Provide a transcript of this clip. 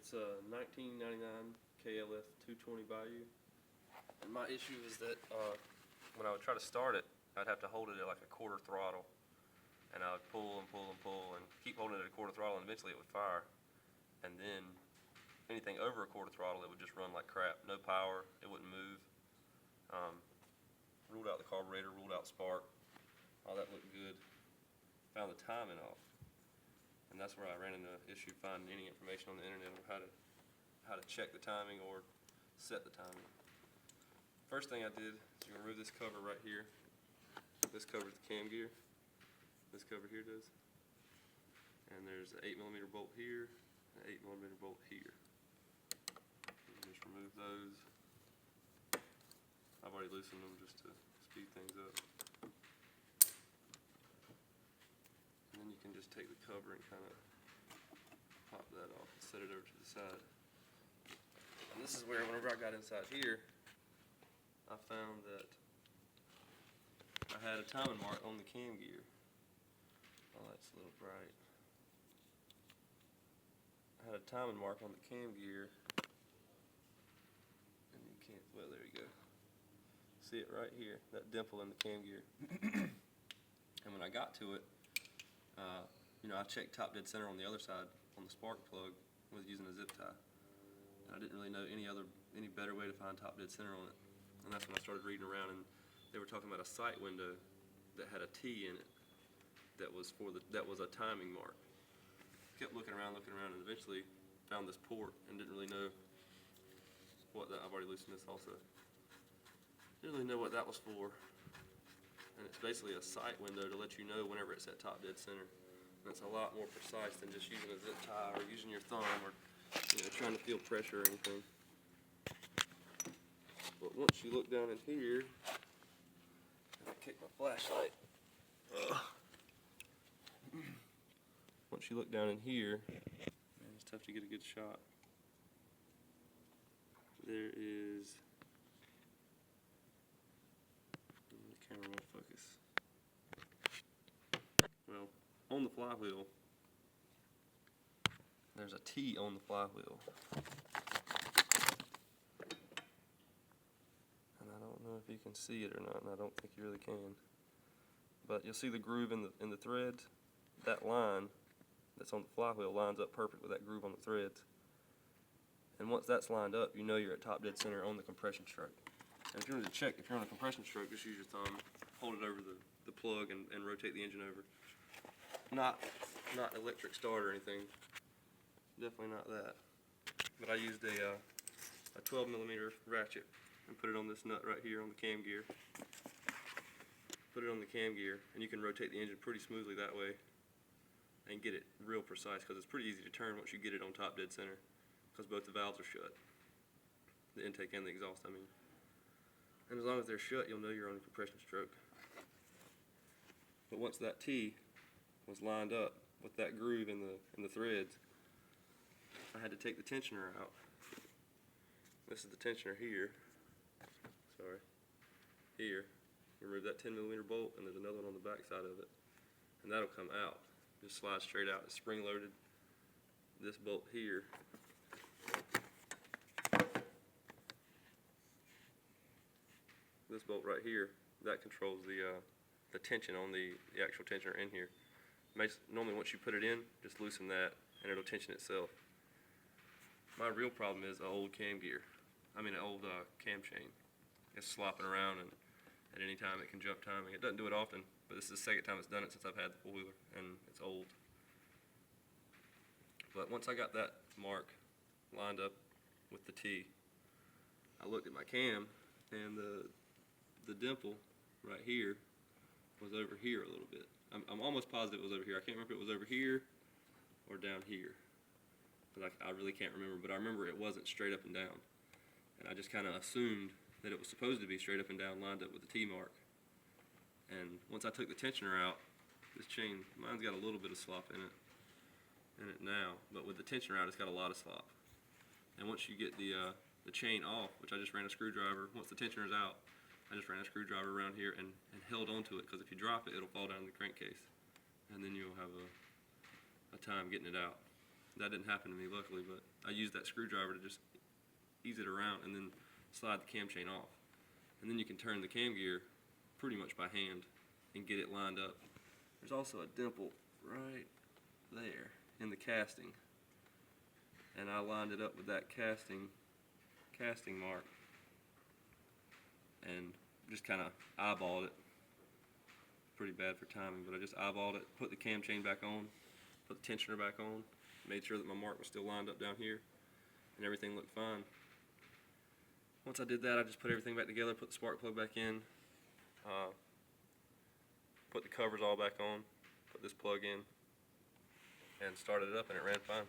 It's a 1999 KLF-220 Bayou. And my issue is that when I would try to start it, I'd have to hold it at like a quarter throttle. And I would pull and pull and pull and keep holding it at a quarter throttle, and eventually it would fire. And then anything over a quarter throttle, it would just run like crap. No power, it wouldn't move. Ruled out the carburetor, ruled out spark. All that looked good. Found the timing off. And that's where I ran into an issue finding any information on the internet on how to check the timing or set the timing. First thing I did is you remove this cover right here. This covers the cam gear. This cover here does. And there's an 8mm bolt here, an 8mm bolt here. You can just remove those. I've already loosened them just to speed things up. And then you can just take the cover and kind of pop that off and set it over to the side. And this is where, whenever I got inside here, I found that I had a timing mark on the cam gear. Oh, that's a little bright. I had a timing mark on the cam gear, and you can't, well, there you go. See it right here, that dimple in the cam gear. And when I got to it, I checked top dead center on the other side on the spark plug with using a zip tie. And I didn't really know any better way to find top dead center on it. And that's when I started reading around, and they were talking about a sight window that had a T in it that was a timing mark. Kept looking around, and eventually found this port and didn't really know what that. I've already loosened this also. Didn't really know what that was for. And it's basically a sight window to let you know whenever it's at top dead center. And it's a lot more precise than just using a zip tie or using your thumb or trying to feel pressure or anything. But once you look down in here, I kick my flashlight. Once you look down in here, man, it's tough to get a good shot. There is, the camera won't focus. Well, on the flywheel, there's a T on the flywheel. And I don't know if you can see it or not, and I don't think you really can. But you'll see the groove in the threads. That line that's on the flywheel lines up perfect with that groove on the threads. And once that's lined up, you know you're at top dead center on the compression stroke. And if you want to check if you're on a compression stroke, just use your thumb, hold it over the plug and rotate the engine over. Not electric start or anything. Definitely not that. But I used a 12mm ratchet and put it on this nut right here on the cam gear. Put it on the cam gear, and you can rotate the engine pretty smoothly that way and get it real precise, because it's pretty easy to turn once you get it on top dead center, because both the valves are shut, the intake and the exhaust, I mean. And as long as they're shut, you'll know you're on a compression stroke. But once that T was lined up with that groove in the threads, I had to take the tensioner out. This is the tensioner here. Sorry. Here. Remove that 10mm bolt, and there's another one on the back side of it. And that'll come out. Just slide straight out. It's spring loaded. This bolt here. This bolt right here, that controls the tension on the actual tensioner in here. Normally once you put it in, just loosen that and it'll tension itself. My real problem is an old cam gear. I mean an old cam chain. It's slopping around, and at any time it can jump timing. It doesn't do it often, but this is the second time it's done it since I've had the four-wheeler, and it's old. But once I got that mark lined up with the T, I looked at my cam, and the dimple right here was over here a little bit. I'm almost positive it was over here. I can't remember if it was over here or down here, because I really can't remember, but I remember it wasn't straight up and down. And I just kind of assumed that it was supposed to be straight up and down, lined up with the T mark. And once I took the tensioner out, this chain, mine's got a little bit of slop in it now, but with the tensioner out, it's got a lot of slop. And once you get the chain off, which I just ran a screwdriver, once the tensioner's out, I just ran a screwdriver around here and held onto it, because if you drop it, it'll fall down the crankcase, and then you'll have a time getting it out. That didn't happen to me, luckily, but I used that screwdriver to just ease it around and then slide the cam chain off. And then you can turn the cam gear pretty much by hand and get it lined up. There's also a dimple right there in the casting, and I lined it up with that casting mark and just kind of eyeballed it. Pretty bad for timing, but I just eyeballed it, put the cam chain back on, put the tensioner back on, made sure that my mark was still lined up down here, and everything looked fine. Once I did that, I just put everything back together, put the spark plug back in, put the covers all back on, put this plug in, and started it up, and it ran fine.